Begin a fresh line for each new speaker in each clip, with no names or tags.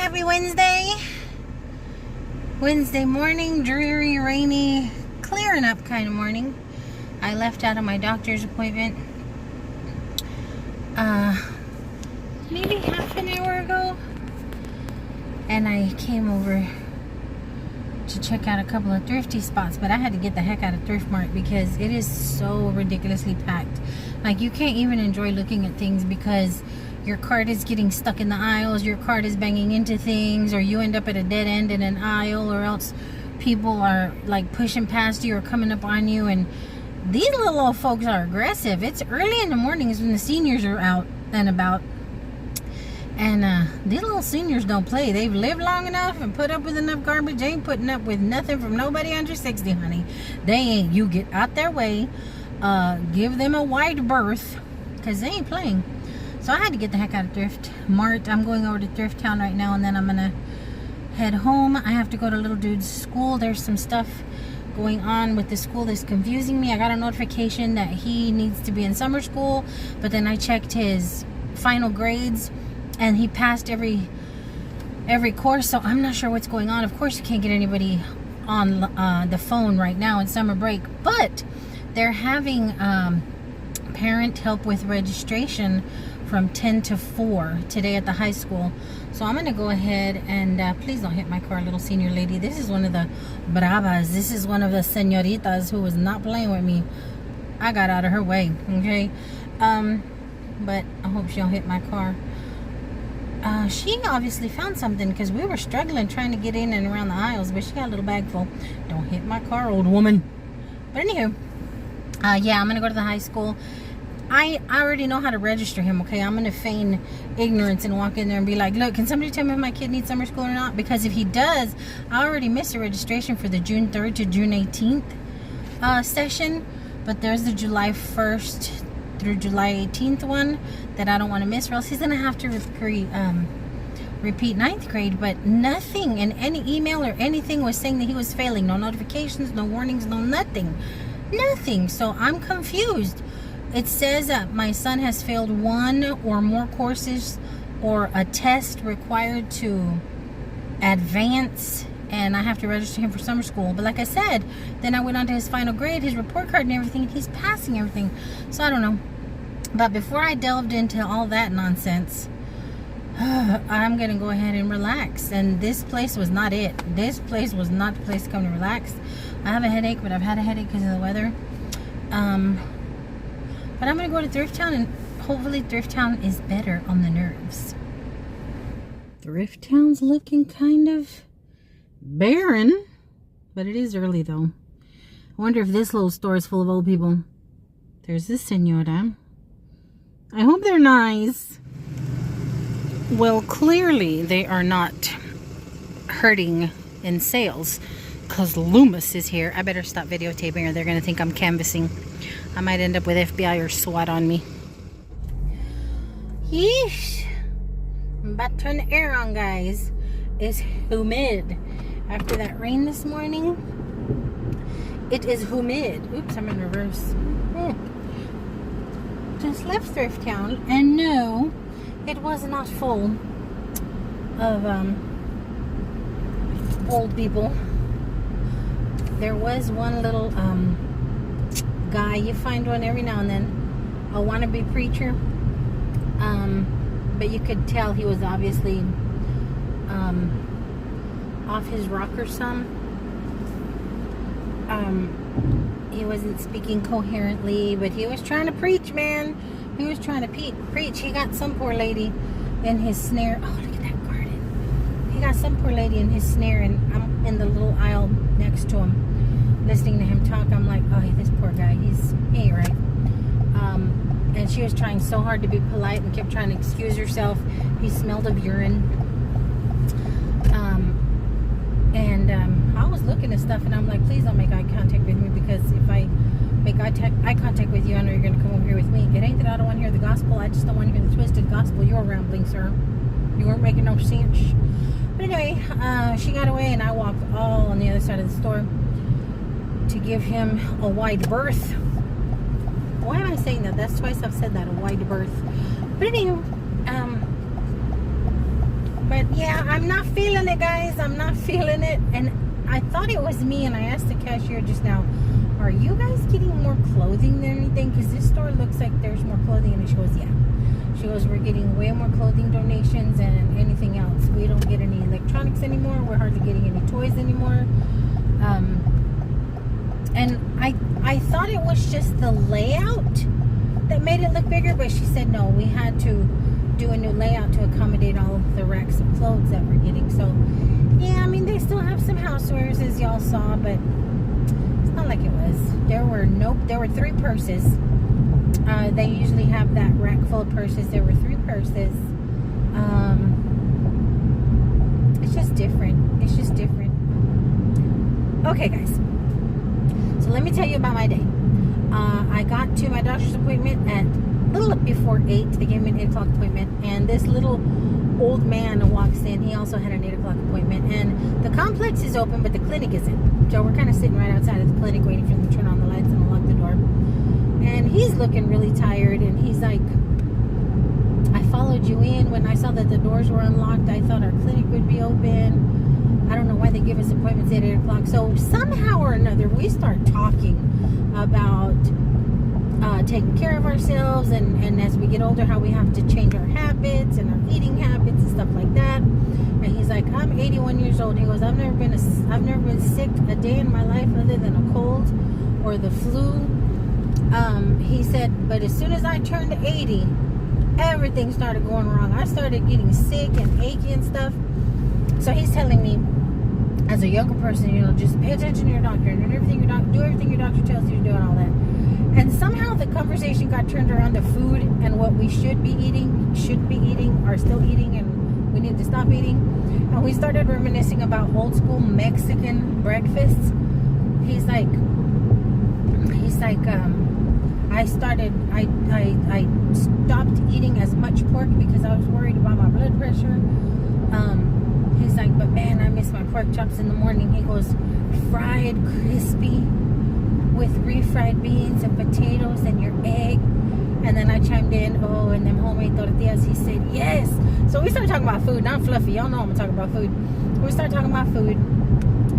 Happy Wednesday. Wednesday morning, dreary, rainy, clearing up kind of morning. I left out of my doctor's appointment maybe half an hour ago, and I came over to check out a couple of thrifty spots, but I had to get the heck out of Thrift Mart because it is so ridiculously packed. Like, you can't even enjoy looking at things because your cart is getting stuck in the aisles, your cart is banging into things, or you end up at a dead end in an aisle, or else people are like pushing past you or coming up on you. And these little old folks are aggressive. It's early in the mornings when the seniors are out and about, and these little seniors don't play. They've lived long enough and put up with enough garbage. They ain't putting up with nothing from nobody under 60, honey. They ain't. You get out their way, give them a wide berth, because they ain't playing. So I had to get the heck out of Thrift Mart. I'm going over to Thrift Town right now, and then I'm gonna head home. I have to go to little dude's school. There's some stuff going on with the school that's confusing me. I got a notification that he needs to be in summer school, but then I checked his final grades and he passed every course, so I'm not sure what's going on. Of course, you can't get anybody on the phone right now in summer break, but they're having parent help with registration from 10 to 4 today at the high school. So I'm going to go ahead and please don't hit my car, little senior lady. This is one of the bravas. This is one of the senoritas who was not playing with me. I got out of her way, okay? But I hope she don't hit my car. She obviously found something because we were struggling trying to get in and around the aisles, but she got a little bag full. Don't hit my car, old woman. But anywho, yeah, I'm going to go to the high school. I already know how to register him, okay? I'm going to feign ignorance and walk in there and be like, look, can somebody tell me if my kid needs summer school or not? Because if he does, I already missed the registration for the June 3rd to June 18th session. But there's the July 1st through July 18th one that I don't want to miss, or else he's going to have to repeat 9th grade. But nothing in any email or anything was saying that he was failing. No notifications, no warnings, no nothing. Nothing. So I'm confused. It says that my son has failed one or more courses or a test required to advance, and I have to register him for summer school. But like I said, then I went on to his final grade, his report card and everything, and he's passing everything. So I don't know. But before I delved into all that nonsense, I'm going to go ahead and relax. And this place was not it. This place was not the place to come to relax. I have a headache, but I've had a headache because of the weather. But I'm going to go to Thrift Town, and hopefully Thrift Town is better on the nerves. Thrift Town's looking kind of barren, but it is early though. I wonder if this little store is full of old people. There's this senora. I hope they're nice. Well, clearly they are not hurting in sales, because Loomis is here. I better stop videotaping or they're going to think I'm canvassing. I might end up with FBI or SWAT on me. Yeesh. I'm about to turn the air on, guys. It's humid. After that rain this morning, it is humid. Oops, I'm in reverse. Just left Thrift Town, and no, it was not full of old people. There was one little guy. You find one every now and then, a wannabe preacher, but you could tell he was obviously off his rocker some. He wasn't speaking coherently, but he was trying to preach, man. He was trying to preach. He got some poor lady in his snare. Oh, look at that garden. He got some poor lady in his snare, and I'm in the little aisle next to him, listening to him talk. I'm like, oh, this poor guy, he ain't right. And she was trying so hard to be polite and kept trying to excuse herself. He smelled of urine. I was looking at stuff, and I'm like, please don't make eye contact with me, because if I make eye contact with you, I know you're going to come over here with me. It ain't that I don't want to hear the gospel. I just don't want to hear the twisted gospel you're rambling, sir. You weren't making no sense. But anyway, she got away, and I walked all on the other side of the store to give him a wide berth. Why am I saying that? That's twice I've said that, a wide berth. But anyway, But yeah, I'm not feeling it, guys. I'm not feeling it. And I thought it was me, and I asked the cashier just now, are you guys getting more clothing than anything? Because this store looks like there's more clothing. And she goes, yeah. She goes, we're getting way more clothing donations than anything else. We don't get any electronics anymore. We're hardly getting any toys anymore. And I thought it was just the layout that made it look bigger, but she said no, we had to do a new layout to accommodate all the racks of clothes that we're getting. So yeah, I mean, they still have some housewares, as y'all saw, but it's not like it was. There were 3 purses. They usually have that rack full of purses. There were 3 purses. It's just different. It's just different. Okay, guys. So let me tell you about my day. I got to my doctor's appointment at a little before 8. They gave me an 8 o'clock appointment. And this little old man walks in. He also had an 8 o'clock appointment. And the complex is open, but the clinic isn't. So we're kind of sitting right outside of the clinic waiting for them to turn on the lights and unlock the door. And he's looking really tired. And he's like, I followed you in. When I saw that the doors were unlocked, I thought our clinic would be open. I don't know why they give us appointments at 8 o'clock. So somehow or another, we start talking about taking care of ourselves, and as we get older, how we have to change our habits and our eating habits and stuff like that. And he's like, I'm 81 years old. He goes, I've never been sick a day in my life other than a cold or the flu. He said, but as soon as I turned 80, everything started going wrong. I started getting sick and achy and stuff. So he's telling me, as a younger person, you know, just pay attention to your doctor and do everything your doctor tells you to do and all that. And somehow the conversation got turned around to food and what we should be eating, are still eating, and we need to stop eating. And we started reminiscing about old school Mexican breakfasts. He's like, I stopped eating as much pork because I was worried about my blood pressure. He's like, but man, I miss my pork chops in the morning. He goes, fried, crispy, with refried beans and potatoes and your egg. And then I chimed in, oh, and them homemade tortillas. He said, yes. So we started talking about food, not fluffy. Y'all know I'm gonna talk about food. We started talking about food.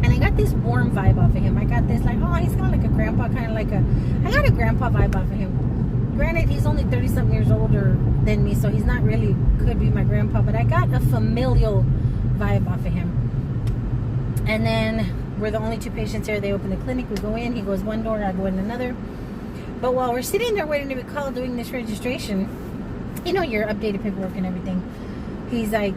And I got this warm vibe off of him. I got this like, oh, he's kind of like a grandpa, I got a grandpa vibe off of him. Granted, he's only 30-something years older than me, so he's not really, could be my grandpa, but I got a familial vibe off of him. And then we're the only 2 patients here. They open the clinic, we go in, he goes one door, I go in another. But while we're sitting there waiting to be called doing this registration, you know, your updated paperwork and everything, he's like,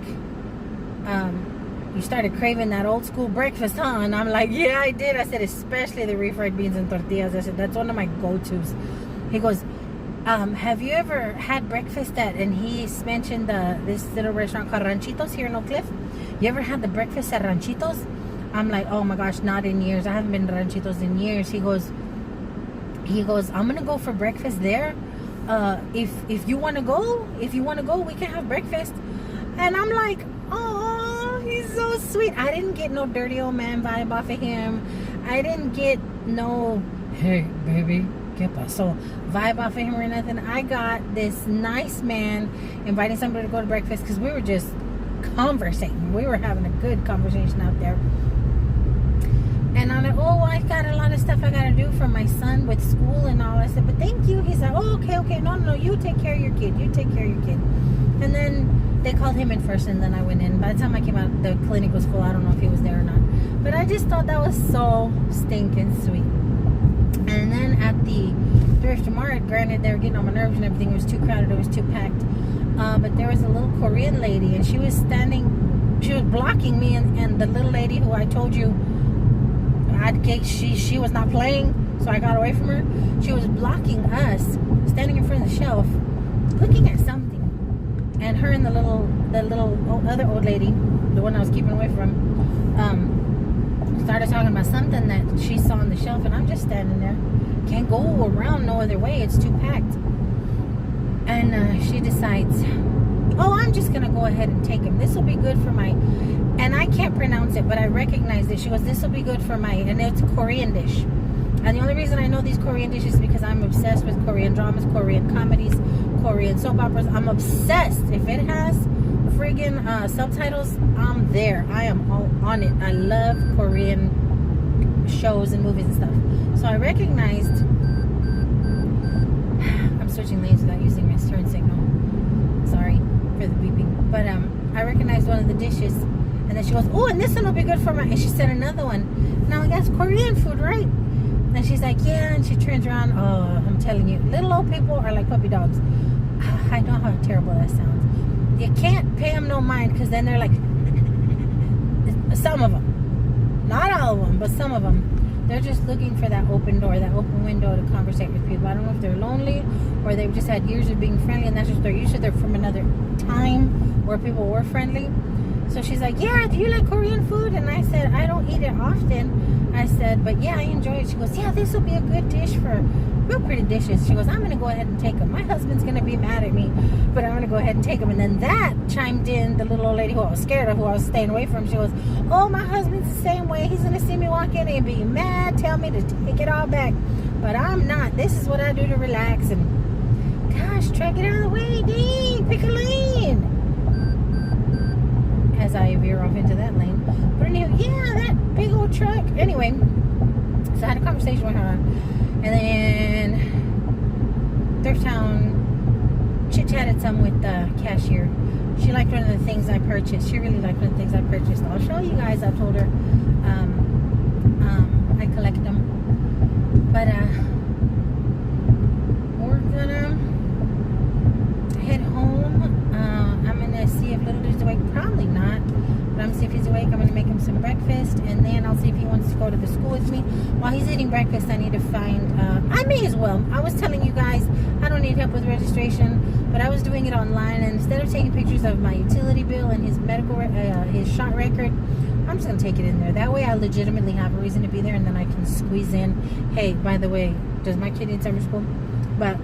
you started craving that old school breakfast, huh? And I'm like, yeah, I did. I said, especially the refried beans and tortillas. I said, that's one of my go-tos. He goes, have you ever had breakfast at, and he's mentioned this little restaurant called Ranchitos here in Oak Cliff. You ever had the breakfast at Ranchitos? I'm like, oh my gosh, not in years. I haven't been to Ranchitos in years. He goes, I'm gonna go for breakfast there. If you wanna go, we can have breakfast. And I'm like, oh, he's so sweet. I didn't get no dirty old man vibe off of him. I didn't get no, hey baby, ¿qué pasó? Vibe off of him or nothing. I got this nice man inviting somebody to go to breakfast because we were just conversating. We were having a good conversation out there. And I'm like, oh, I got a lot of stuff I got to do for my son with school and all. I said, but thank you. He's like, oh, okay. No, you take care of your kid. And then they called him in first, and then I went in. By the time I came out, the clinic was full. I don't know if he was there or not. But I just thought that was so stinking sweet. And then at the Thrift Mart, granted, they were getting on my nerves and everything. It was too crowded. It was too packed. But there was a little Korean lady, and she was blocking me and the little lady who I told you she was not playing, so I got away from her. She was blocking us, standing in front of the shelf, looking at something. And her and the little other old lady, the one I was keeping away from, started talking about something that she saw on the shelf, and I'm just standing there. Can't go around no other way. It's too packed. And she decides, oh, I'm just going to go ahead and take him. This will be good for my, and I can't pronounce it, but I recognize it. She goes, this will be good for my, and it's a Korean dish. And the only reason I know these Korean dishes is because I'm obsessed with Korean dramas, Korean comedies, Korean soap operas. I'm obsessed. If it has friggin' subtitles, I'm there. I am all on it. I love Korean shows and movies and stuff. So I recognized, I'm switching lanes without using my turn signal. Sorry for the beeping. But I recognized one of the dishes, and then she goes, oh, and this one will be good for my, and she said another one. And I'm like, that's Korean food, right? And she's like, yeah, and she turns around. Oh, I'm telling you, little old people are like puppy dogs. I know how terrible that sounds. You can't pay them no mind, because then they're like, some of them, not all of them, but some of them, they're just looking for that open door, that open window to conversate with people. I don't know if they're lonely or they've just had years of being friendly, and that's just their, usually they're from another time where people were friendly. So she's like, yeah, do you like Korean food? And I said, I don't eat it often. I said, but yeah, I enjoy it. She goes, yeah, this will be a good dish for real pretty dishes. She goes, I'm going to go ahead and take them. My husband's going to be mad at me, but I'm going to go ahead and take them. And then that chimed in the little old lady who I was scared of, who I was staying away from. She goes, oh, my husband's the same way. He's going to see me walk in and be mad, tell me to take it all back. But I'm not. This is what I do to relax. And gosh, try to get out of the way. Dang, pick a lane. As I veer off into that lane. But anyway, yeah, that big old truck. Anyway, so I had a conversation with her. And then Thrift Town chit-chatted some with the cashier. She liked one of the things I purchased. She really liked one of the things I purchased. I'll show you guys. I told her I collect them. But we're gonna head home. I'm gonna see if little dude's awake. Probably not, but I'm gonna see if he's awake. I'm gonna make him some breakfast, and then I'll see if he wants to go to the school with me. While he's eating breakfast, I need to find, I may as well. I was telling you guys, I don't need help with registration, but I was doing it online, and instead of taking pictures of my utility bill and his medical, his shot record, I'm just gonna take it in there. That way I legitimately have a reason to be there, and then I can squeeze in, hey, by the way, does my kid need summer school? But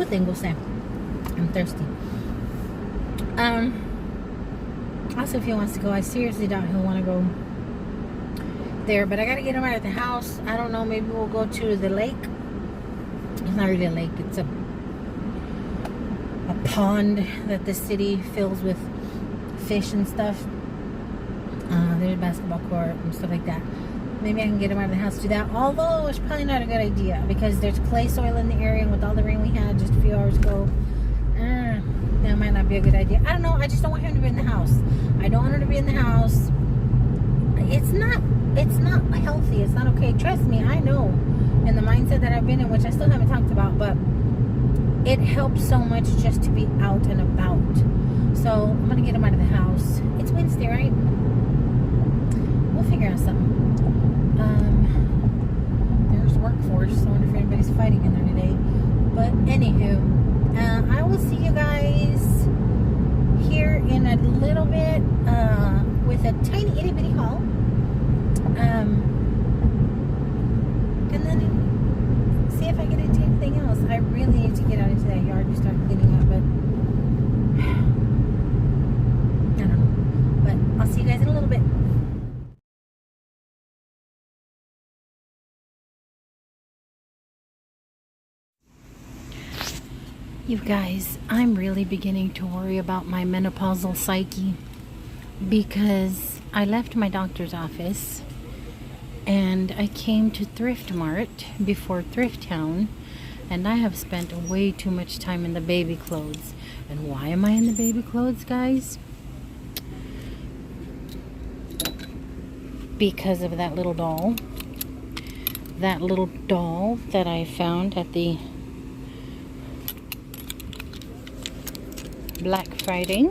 tengo sed. I'm thirsty. Also, if he wants to go, I seriously doubt he'll want to go there, but I gotta get him out of the house. I don't know, maybe we'll go to the lake. It's not really a lake, it's a pond that the city fills with fish and stuff. There's a basketball court and stuff like that. Maybe I can get him out of the house to do that. Although it's probably not a good idea, because there's clay soil in the area, and with all the rain we had just a few hours ago, that might not be a good idea. I don't know. I just don't want him to be in the house. I don't want her to be in the house. It's not healthy. It's not okay. Trust me, I know. And the mindset that I've been in, which I still haven't talked about, but it helps so much just to be out and about. So I'm gonna get him out of the house. It's Wednesday, right? We'll figure out something. There's workforce, so I wonder if anybody's fighting in there today. But anywho, I will see you guys here in a little bit with a tiny itty bitty haul. And then see if I get into anything else. I really need to get out into that yard and start cleaning up, but I don't know. But I'll see you guys in a little bit. You guys, I'm really beginning to worry about my menopausal psyche, because I left my doctor's office and I came to Thrift Mart before Thrift Town, and I have spent way too much time in the baby clothes. And why am I in the baby clothes, guys? Because of that little doll. That little doll that I found at the Black Friday.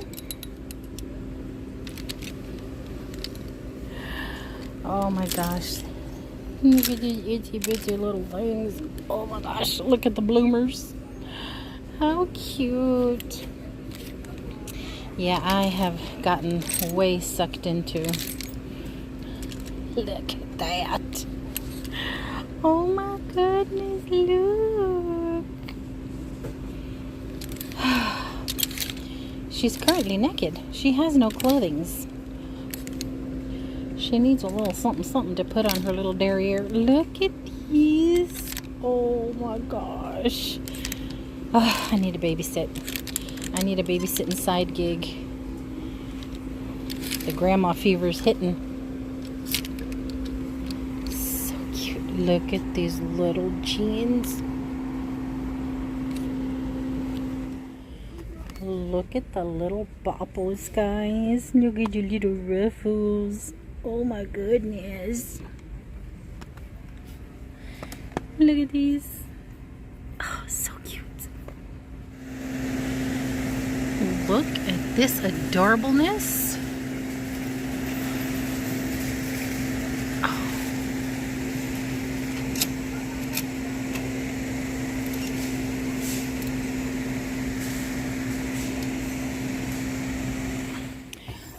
Oh my gosh. Look at these itty bitty little things. Oh my gosh, look at the bloomers. How cute. Yeah, I have gotten way sucked into. Look at that. Oh my goodness, look. She's currently naked. She has no clothing. She needs a little something to put on her little derriere. Look at these. Oh my gosh. Oh, I need a babysit. I need a babysitting side gig. The grandma fever's hitting. So cute. Look at these little jeans. Look at the little bopples, guys. Look at your little ruffles. Oh my goodness. Look at these. Oh, so cute. Look at this adorableness.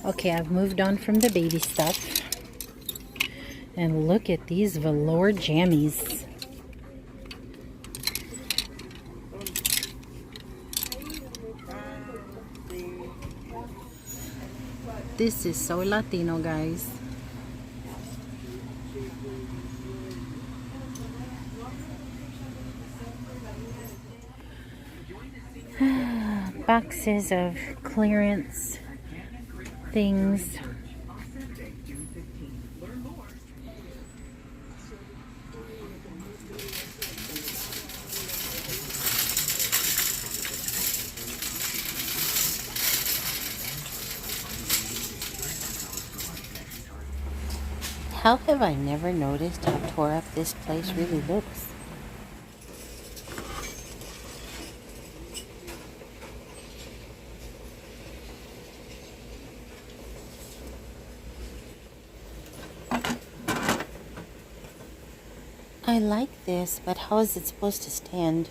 Okay, I've moved on from the baby stuff. And look at these velour jammies. This is so Latino, guys. Boxes of clearance things. How have I never noticed how tore up this place really looks? I like this, but how is it supposed to stand?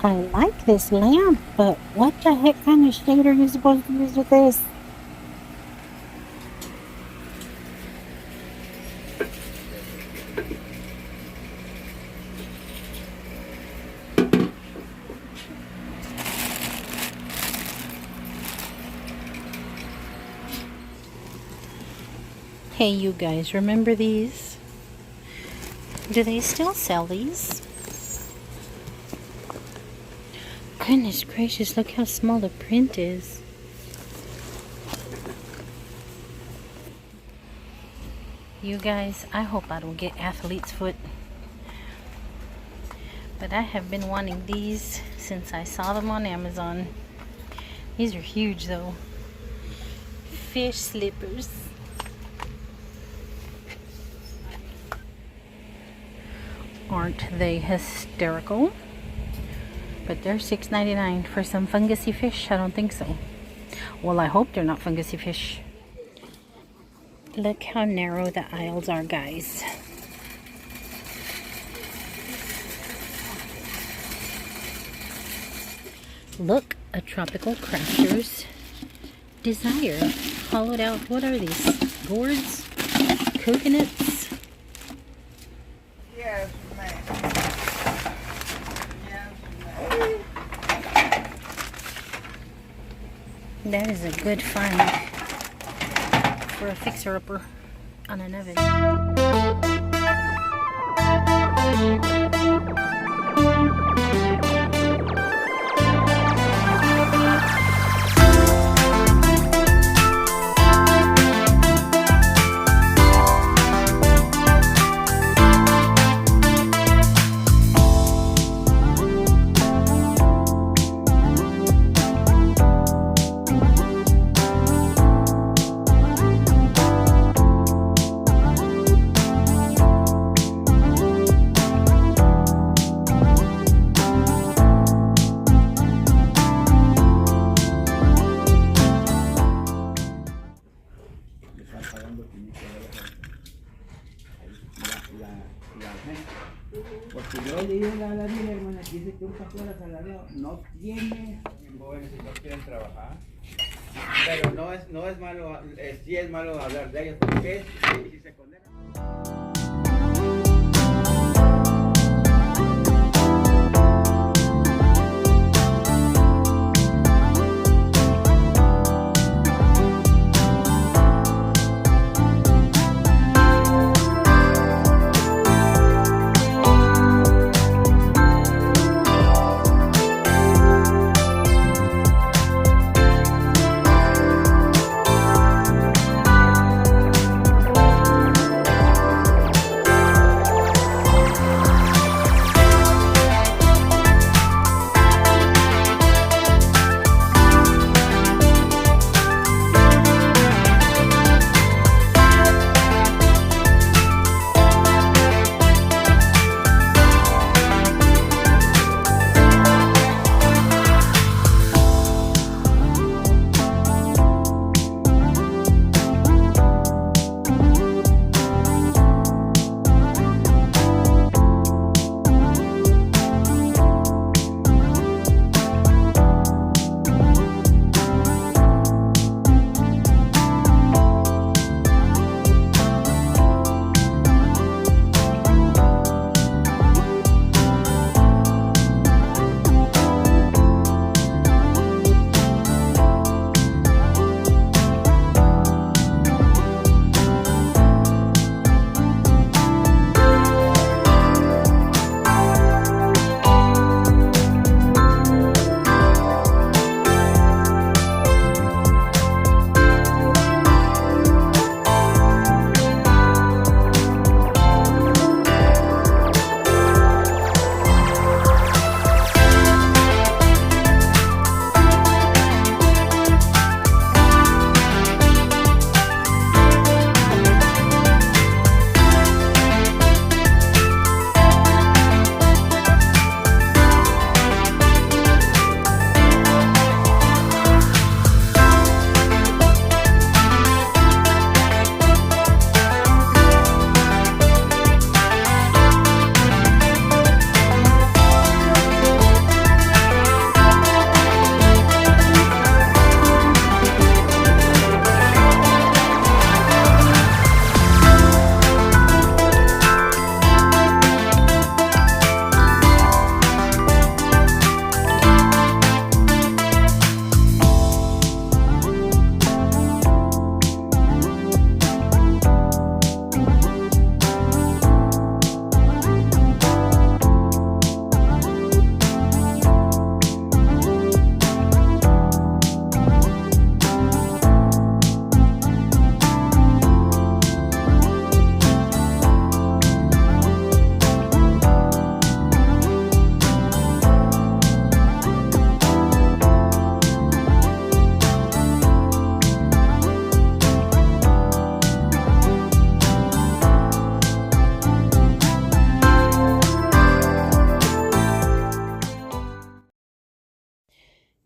I like this lamp, but what the heck kind of shade are you supposed to use with this? Hey, you guys, remember these? Do they still sell these? Goodness gracious, look how small the print is. You guys, I hope I don't get athlete's foot. But I have been wanting these since I saw them on Amazon. These are huge though. Fish slippers. Aren't they hysterical? But they're $6.99 for some fungusy fish. I don't think so. Well, I hope they're not fungusy fish. Look how narrow the aisles are, guys. Look, a Tropical Crafters Desire. Hollowed out, what are these? Gourds? Coconuts?
Yes, ma'am.
That is a good find for a fixer-upper on an oven.
Porque yo le digo a la mía, hermana, dice que un pastor asalariado no tiene jóvenes y no quieren trabajar. Pero no es malo, sí es malo hablar de ellos, porque si se condenan.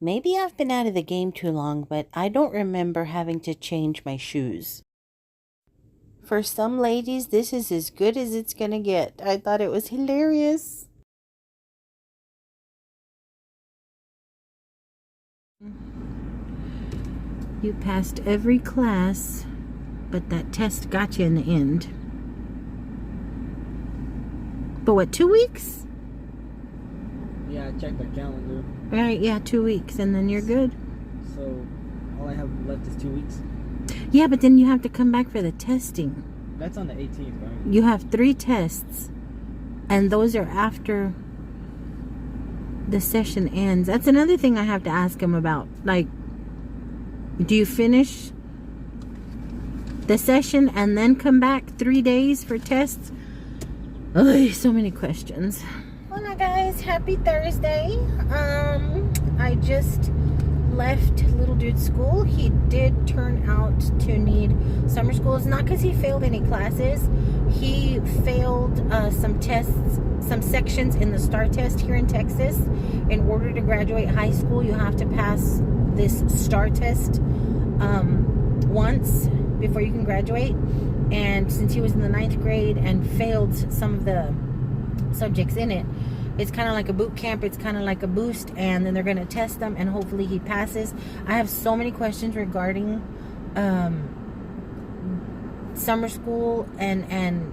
Maybe I've been out of the game too long, but I don't remember having to change my shoes. For some ladies, this is as good as it's gonna get. I thought it was hilarious.
You passed every class, but that test got you in the end. But what, 2 weeks?
Yeah, I checked the calendar.
Right, yeah, 2 weeks, and then you're good.
So all I have left is 2 weeks.
Yeah, but then you have to come back for the testing.
That's on the 18th, right?
You have 3 tests, and those are after the session ends. That's another thing I have to ask him about. Like, do you finish the session and then come back 3 days for tests? Oh, so many questions. Hola guys, happy Thursday. I just left little dude's school. He did turn out to need summer school. It's not because he failed any classes. He failed some tests, some sections in the STAR test here in Texas. In order to graduate high school, you have to pass this STAR test once before you can graduate. And since he was in the 9th grade and failed some of the subjects in it, it's kind of like a boot camp. It's kind of like a boost, and then they're going to test them, and hopefully he passes. I have so many questions regarding summer school and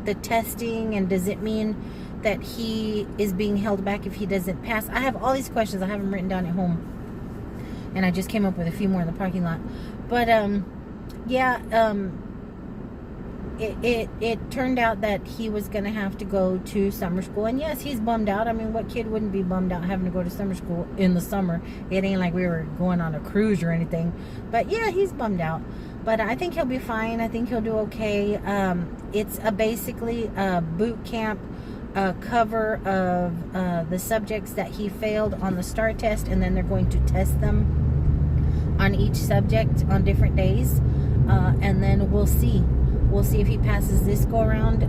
the testing, and does it mean that he is being held back if he doesn't pass? I have all these questions. I have them written down at home, and I just came up with a few more in the parking lot. But it turned out that he was going to have to go to summer school. And yes, he's bummed out. I mean, what kid wouldn't be bummed out having to go to summer school in the summer? It ain't like we were going on a cruise or anything. But yeah, he's bummed out. But I think he'll be fine. I think he'll do okay. It's basically a boot camp cover of the subjects that he failed on the STAR test. And then they're going to test them on each subject on different days. And then we'll see. We'll see if he passes this go around.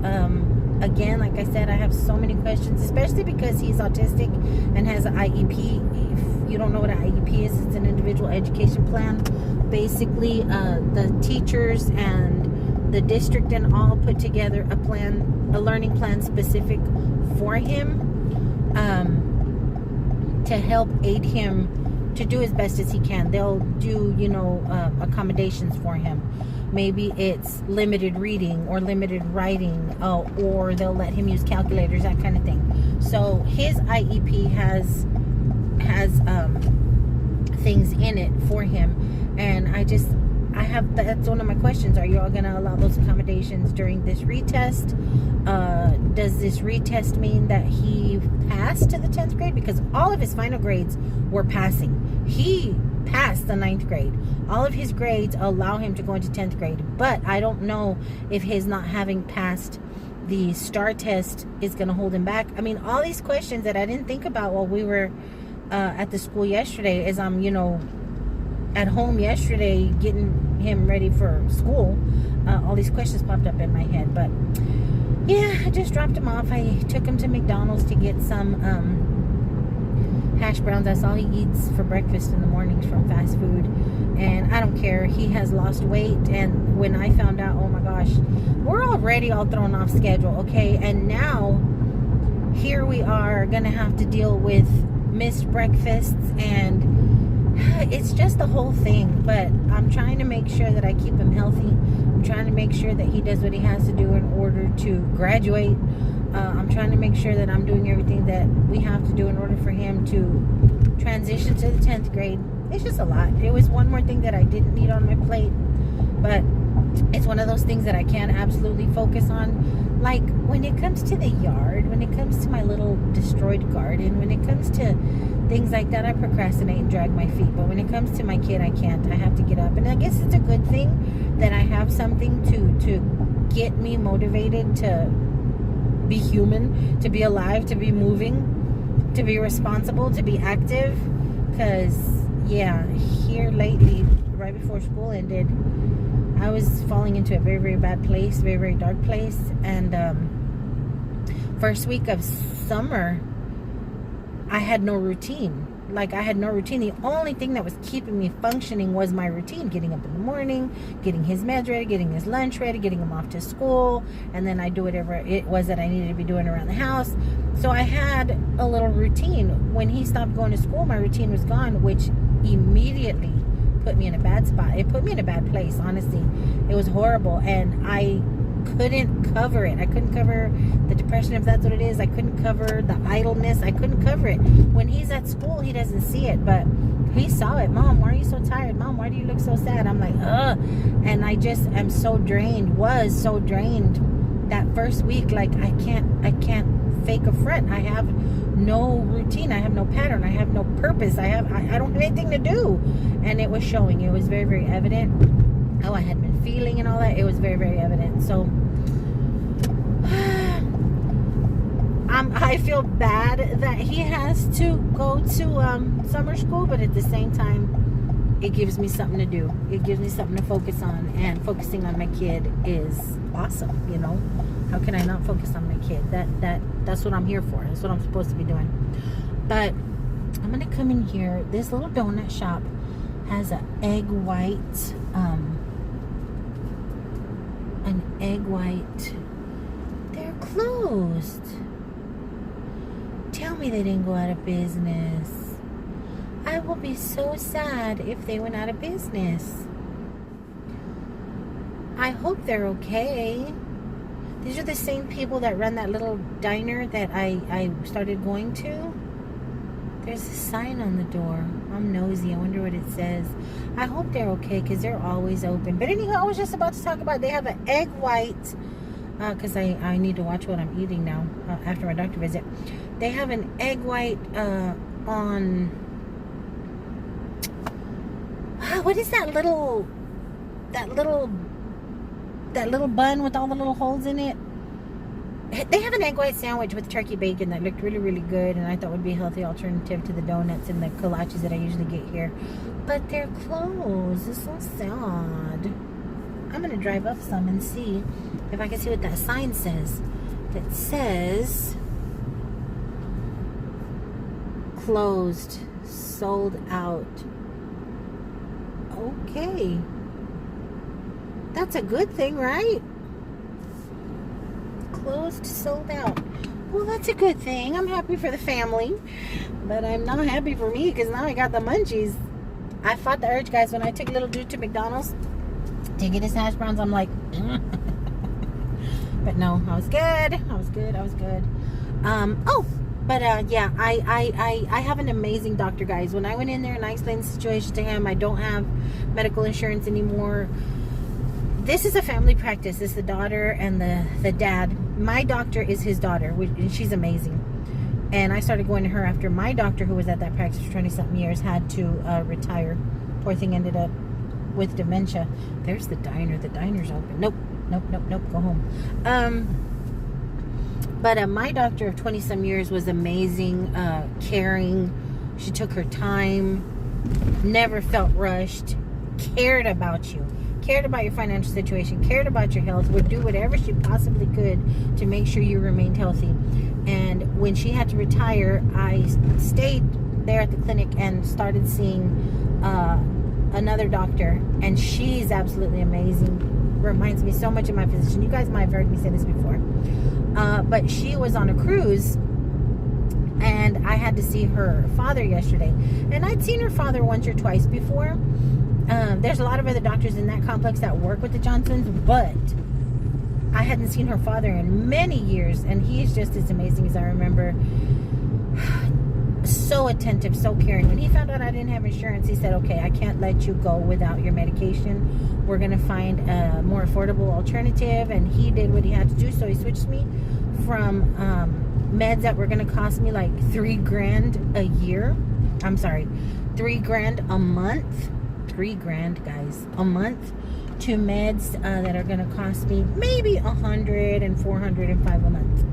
Again, like I said, I have so many questions, especially because he's autistic and has an IEP. If you don't know what an IEP is, it's an individual education plan. Basically, the teachers and the district and all put together a plan, a learning plan specific for him, to help aid him to do as best as he can. They'll do, accommodations for him. Maybe it's limited reading or limited writing, or they'll let him use calculators, that kind of thing. So his IEP has things in it for him, and that's one of my questions. Are you all going to allow those accommodations during this retest? Does this retest mean that he passed to the 10th grade? Because all of his final grades were passing. He passed the 9th grade. All of his grades allow him to go into 10th grade, but I don't know if his not having passed the STAR test is going to hold him back. I mean, all these questions that I didn't think about while we were at the school yesterday, as I'm, at home yesterday getting him ready for school. All these questions popped up in my head, but yeah, I just dropped him off. I took him to McDonald's to get some hash browns. That's all he eats for breakfast in the mornings from fast food, and I don't care. He has lost weight, and when I found out, oh my gosh, we're already all thrown off schedule, okay? And now here we are gonna have to deal with missed breakfasts, and it's just the whole thing. But I'm trying to make sure that I keep him healthy. I'm trying to make sure that he does what he has to do in order to graduate. I'm trying to make sure that I'm doing everything that we have to do in order for him to transition to the 10th grade. It's just a lot. It was one more thing that I didn't need on my plate, but it's one of those things that I can absolutely focus on. Like when it comes to the yard, when it comes to my little destroyed garden, when it comes to things like that, I procrastinate and drag my feet. But when it comes to my kid, I can't. I have to get up. And I guess it's a good thing that I have something to get me motivated to be human, to be alive, to be moving, to be responsible, to be active. Because, yeah, here lately, right before school ended, I was falling into a very, very bad place, very, very dark place. And first week of summer, I had no routine. Like, I had no routine. The only thing that was keeping me functioning was my routine. Getting up in the morning, getting his meds ready, getting his lunch ready, getting him off to school, and then I do whatever it was that I needed to be doing around the house. So I had a little routine. When he stopped going to school, my routine was gone, which immediately put me in a bad spot. It put me in a bad place, honestly. It was horrible, and I couldn't cover it. I couldn't cover the depression, if that's what it is. I couldn't cover the idleness. I couldn't cover it. When he's at school, he doesn't see it, but he saw it. Mom, why are you so tired? Mom, why do you look so sad? I'm like, ugh. And I just am so drained, was so drained that first week. Like, I can't fake a fret. I have no routine. I have no pattern. I have no purpose. I don't have anything to do. And it was showing. It was very, very evident how I had been feeling and all that. It was very, very evident. So I feel bad that he has to go to summer school, but at the same time, it gives me something to do. It gives me something to focus on, and focusing on my kid is awesome. You know, how can I not focus on my kid? That's what I'm here for. That's what I'm supposed to be doing. But I'm gonna come in here. This little donut shop has an egg white. They're closed. Tell me they didn't go out of business. I will be so sad if they went out of business. I hope they're okay. These are the same people that run that little diner that I started going to. There's a sign on the door. I'm nosy. I wonder what it says. I hope they're okay, because they're always open. But anyhow, I was just about to talk about, they have an egg white, because I need to watch what I'm eating now after my doctor visit. They have an egg white on, what is that little bun with all the little holes in it? They have an egg white sandwich with turkey bacon that looked really, really good, and I thought would be a healthy alternative to the donuts and the kolaches that I usually get here. But they're closed. It's so sad. I'm going to drive up some and see if I can see what that sign says. It says closed, sold out. Okay. That's a good thing, right? Closed, sold out. Well, that's a good thing. I'm happy for the family, but I'm not happy for me, because now I got the munchies. I fought the urge, guys. When I took little dude to McDonald's to get his hash browns, I'm like, but no, I was good. Yeah, I have an amazing doctor, guys. When I went in there and I explained the situation to him, I don't have medical insurance anymore. This is a family practice. This is the daughter and the dad. My doctor is his daughter, and she's amazing. And I started going to her after my doctor, who was at that practice for 20-something years, had to retire. Poor thing ended up with dementia. There's the diner. The diner's open. Nope. Go home. But my doctor of 20-some years was amazing, caring. She took her time, never felt rushed, cared about you. Cared about your financial situation, cared about your health, would do whatever she possibly could to make sure you remained healthy. And when she had to retire, I stayed there at the clinic and started seeing another doctor, and she's absolutely amazing. Reminds me so much of my physician. You guys might have heard me say this before. But she was on a cruise, and I had to see her father yesterday. And I'd seen her father once or twice before. There's a lot of other doctors in that complex that work with the Johnsons, but I hadn't seen her father in many years, and he's just as amazing as I remember. So attentive, so caring. When he found out I didn't have insurance, he said, okay, I can't let you go without your medication. We're going to find a more affordable alternative, and he did what he had to do. So he switched me from meds that were going to cost me like $3,000 a year. I'm sorry, $3,000 a month. $3,000, guys, a month, to meds that are going to cost me maybe $100 and $400 and $500 a month.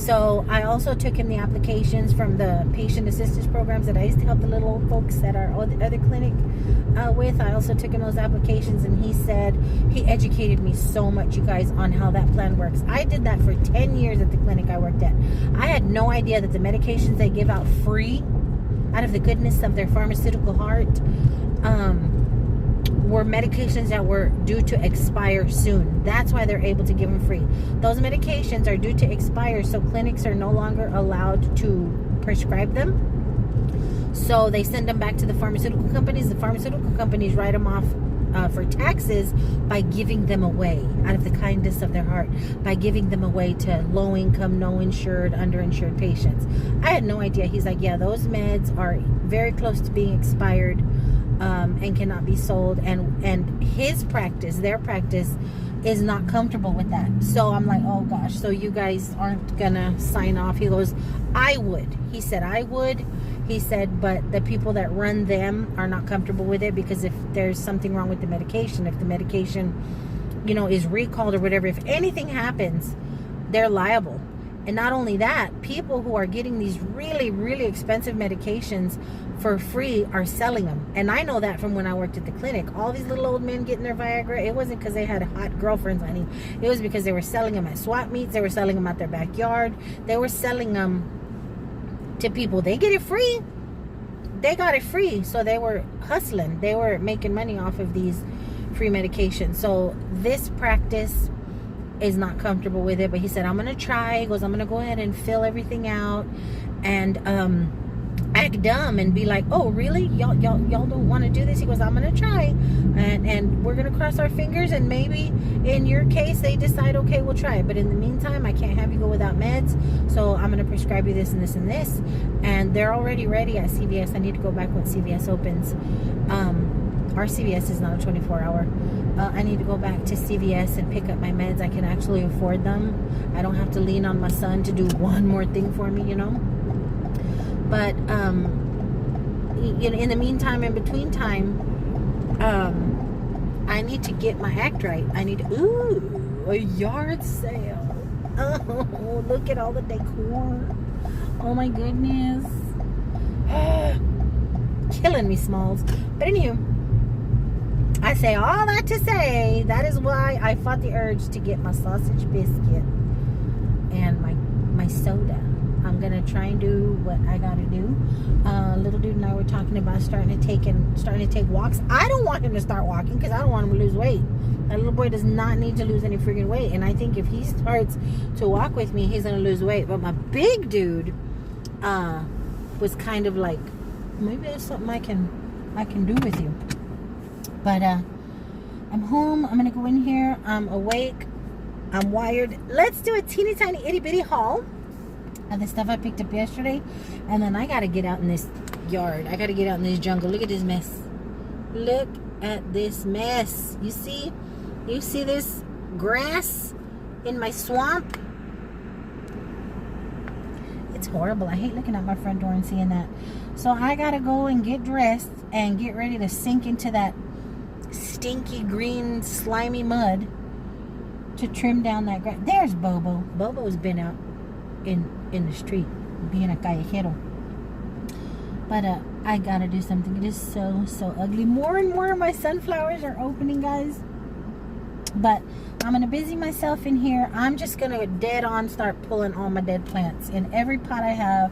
So I also took him the applications from the patient assistance programs that I used to help the little old folks at our other clinic with. I also took him those applications, and he said he educated me so much, you guys, on how that plan works. I did that for 10 years at the clinic I worked at. I had no idea that the medications they give out free out of the goodness of their pharmaceutical heart were medications that were due to expire soon. That's why they're able to give them free. Those medications are due to expire, so clinics are no longer allowed to prescribe them. So they send them back to the pharmaceutical companies. The pharmaceutical companies write them off for taxes by giving them away out of the kindness of their heart, by giving them away to low income, no insured, underinsured patients. I had no idea. He's like, yeah, those meds are very close to being expired and cannot be sold, and his practice, their practice, is not comfortable with that. So I'm like, oh gosh, so you guys aren't gonna sign off? He goes, I would. He said, I would. He said, but the people that run them are not comfortable with it, because if there's something wrong with the medication, if the medication, you know, is recalled or whatever, if anything happens, they're liable. And not only that, people who are getting these really, really expensive medications for free are selling them. And I know that from when I worked at the clinic. All these little old men getting their Viagra, it wasn't because they had hot girlfriends, honey. It was because they were selling them at swap meets. They were selling them out their backyard. They were selling them to people. They get it free. They got it free. So they were hustling. They were making money off of these free medications. So this practice is not comfortable with it, but he said, I'm gonna try. He goes, I'm gonna go ahead and fill everything out and act dumb and be like, oh really, y'all don't want to do this? He goes, I'm gonna try, and we're gonna cross our fingers, and maybe in your case they decide, okay, we'll try it, but in the meantime I can't have you go without meds, so I'm gonna prescribe you this and this and this. And they're already ready at CVS. I need to go back when CVS opens. Our CVS is not a 24-hour. I need to go back to CVS and pick up my meds. I can actually afford them. I don't have to lean on my son to do one more thing for me, you know. But in the meantime, in between time, I need to get my act right. I need to, a yard sale. Oh, look at all the decor. Oh my goodness. Killing me, Smalls. But anywho, I say all that to say, that is why I fought the urge to get my sausage biscuit and my soda. I'm gonna try and do what I gotta do. Little dude and I were talking about starting to take walks. I don't want him to start walking because I don't want him to lose weight. That little boy does not need to lose any freaking weight, and I think if he starts to walk with me, he's gonna lose weight. But my big dude was kind of like, maybe that's something I can do with you. But I'm home. I'm gonna go in here. I'm awake. I'm wired. Let's do a teeny tiny itty bitty haul of the stuff I picked up yesterday, and then I gotta get out in this yard. I gotta get out in this jungle. Look at this mess. Look at this mess. You see this grass in my swamp? It's horrible. I hate looking at my front door and seeing that. So I gotta go and get dressed and get ready to sink into that stinky green slimy mud to trim down that grass. There's Bobo. Bobo's been out in the street being a callejero. But I gotta do something. It is so ugly. More and more of my sunflowers are opening, guys. But I'm gonna busy myself in here. I'm just gonna dead on start pulling all my dead plants. In every pot I have,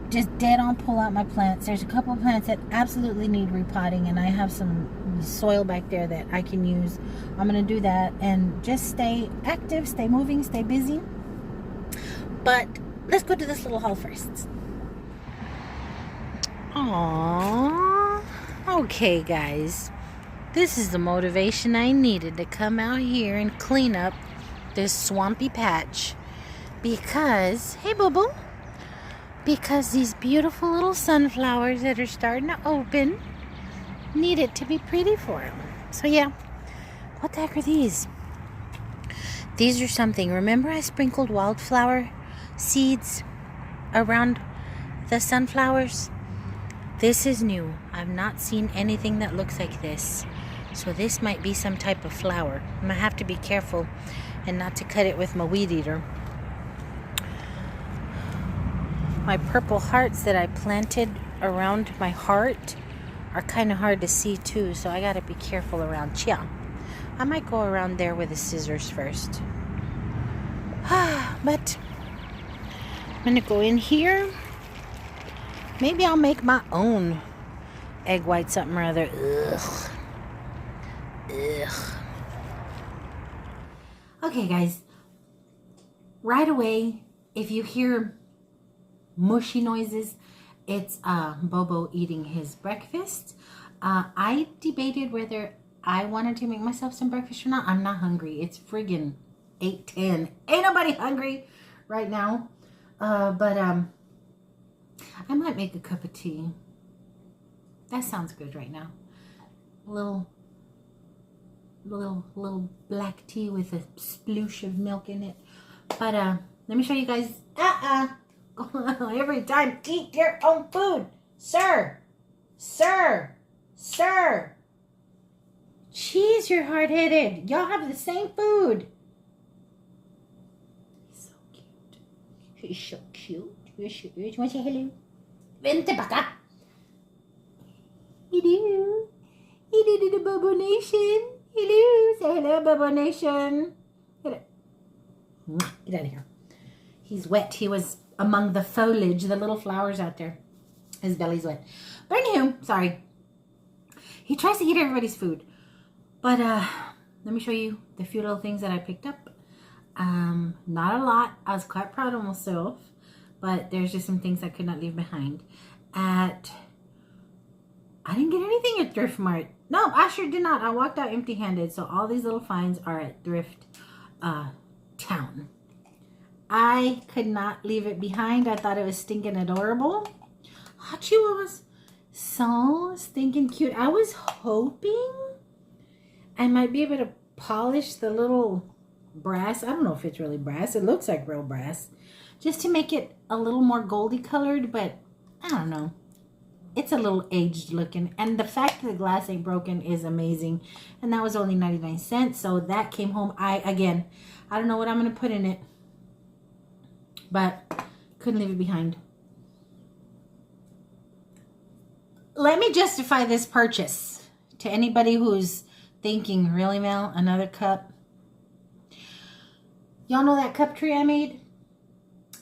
just dead on pull out my plants. There's a couple of plants that absolutely need repotting, and I have some soil back there that I can use. I'm gonna do that and just stay active, stay moving, stay busy. But let's go to this little haul first. Aww. Okay, guys. This is the motivation I needed to come out here and clean up this swampy patch. Because, hey, boo-boo. Because these beautiful little sunflowers that are starting to open need it to be pretty for them. So, yeah. What the heck are these? These are something. Remember I sprinkled wildflower seeds around the sunflowers? This is new. I've not seen anything that looks like this. So this might be some type of flower. I'm gonna have to be careful and not to cut it with my weed eater. My purple hearts that I planted around my heart are kind of hard to see too, so I gotta be careful around. Yeah, I might go around there with the scissors first. But I'm gonna go in here. Maybe I'll make my own egg white something or other. Ugh. Ugh. Okay, guys. Right away, if you hear mushy noises, it's Bobo eating his breakfast. I debated whether I wanted to make myself some breakfast or not. I'm not hungry. It's friggin' 8:10. Ain't nobody hungry right now. But I might make a cup of tea. That sounds good right now. A little black tea with a sploosh of milk in it. But let me show you guys. Every time, eat your own food, sir. Jeez, you're hard-headed. Y'all have the same food. He's so cute. He's so cute. Yes, you want to say hello? Vente para acá. Hello. Hello to the Bobo Nation. Hello. Say hello, Bobo Nation. Hello. Get out of here. He's wet. He was among the foliage, the little flowers out there. His belly's wet. But anywho, sorry. He tries to eat everybody's food. But let me show you the few little things that I picked up. Not a lot. I was quite proud of myself. But there's just some things I could not leave behind. I didn't get anything at Thrift Mart. No, I sure did not. I walked out empty-handed. So all these little finds are at Thrift Town. I could not leave it behind. I thought it was stinking adorable. Hachi was so stinking cute. I was hoping I might be able to polish the little brass. I don't know if it's really brass. It looks like real brass. Just to make it a little more goldy colored, but I don't know. It's a little aged looking. And the fact that the glass ain't broken is amazing. And that was only 99 cents. So that came home. I don't know what I'm going to put in it. But couldn't leave it behind. Let me justify this purchase to anybody who's thinking, really, Mel, another cup? Y'all know that cup tree I made?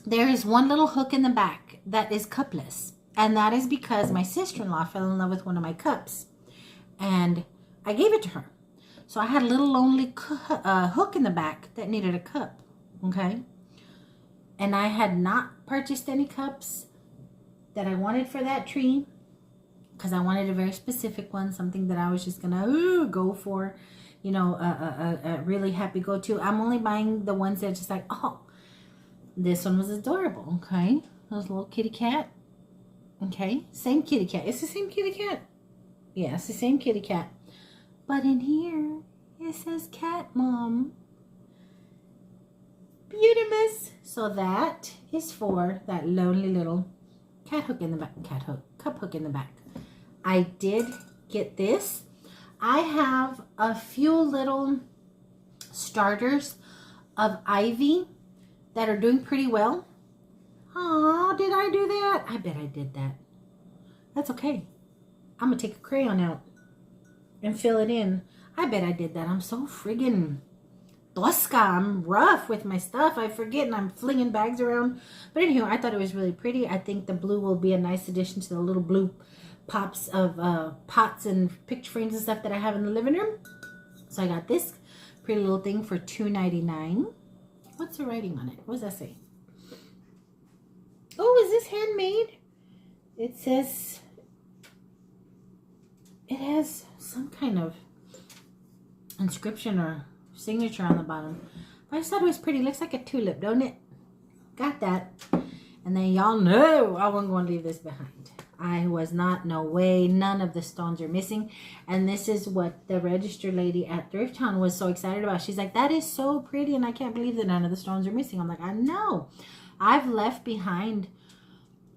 There is one little hook in the back that is cupless. And that is because my sister-in-law fell in love with one of my cups. And I gave it to her. So I had a little lonely hook in the back that needed a cup. Okay? And I had not purchased any cups that I wanted for that tree. Because I wanted a very specific one. Something that I was just going to go for. You know, a really happy go-to. I'm only buying the ones that are just like, oh, this one was adorable. Okay? There's a little kitty cat. Okay? Same kitty cat. It's the same kitty cat. Yeah, it's the same kitty cat. But in here, it says cat mom. Beautimous. So that is for that lonely little cat hook in the back. Cup hook in the back. I did get this. I have a few little starters of ivy that are doing pretty well. Oh, did I do that? I bet I did that. That's okay. I'm going to take a crayon out and fill it in. I bet I did that. I'm so friggin' tosca. I'm rough with my stuff. I forget and I'm flinging bags around. But anyway, I thought it was really pretty. I think the blue will be a nice addition to the little blue pops of pots and picture frames and stuff that I have in the living room. So I got this pretty little thing for $2.99. What's the writing on it? What does that say? Oh, is this handmade? It says it has some kind of inscription or signature on the bottom. But I just thought it was pretty. It looks like a tulip, don't it? Got that. And then y'all know I wasn't going to leave this behind. I was not, no way. None of the stones are missing. And this is what the register lady at Thrift Town was so excited about. She's like, that is so pretty and I can't believe that none of the stones are missing. I'm like, I know. I've left behind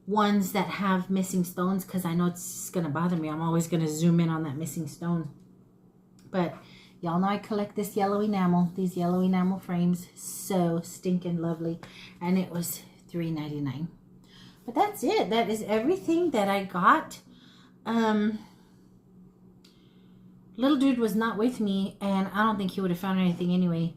ones that have missing stones because I know it's going to bother me. I'm always going to zoom in on that missing stone. But y'all know I collect this yellow enamel. These yellow enamel frames. So stinking lovely. And it was $3.99. But that's it. That is everything that I got. Little dude was not with me, and I don't think he would have found anything anyway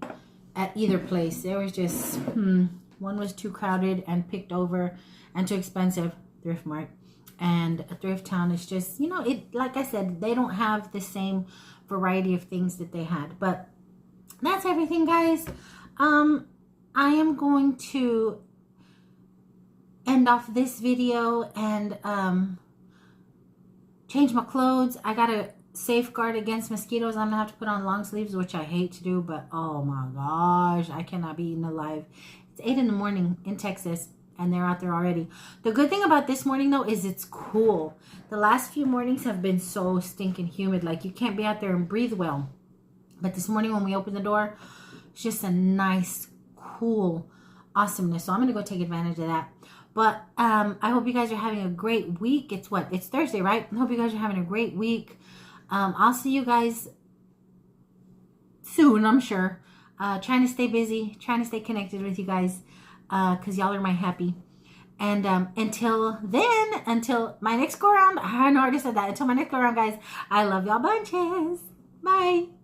at either place. There was just, one was too crowded and picked over and too expensive, Thrift Mart. And a Thrift Town is just, you know, it, like I said, they don't have the same variety of things that they had. But that's everything, guys. I am going to end off this video and change my clothes. I gotta safeguard against mosquitoes. I'm gonna have to put on long sleeves, which I hate to do, but oh my gosh, I cannot be eaten alive. It's 8 in the morning in Texas and they're out there already. The good thing about this morning though is it's cool. The last few mornings have been so stinking humid, like you can't be out there and breathe well. But this morning when we opened the door, it's just a nice, cool awesomeness. So I'm gonna go take advantage of that. But I hope you guys are having a great week. It's what? It's Thursday, right? I hope you guys are having a great week. I'll see you guys soon, I'm sure. Trying to stay busy, trying to stay connected with you guys, because y'all are my happy. And until then, until my next go around, I know I already said that. Until my next go around, guys, I love y'all bunches. Bye.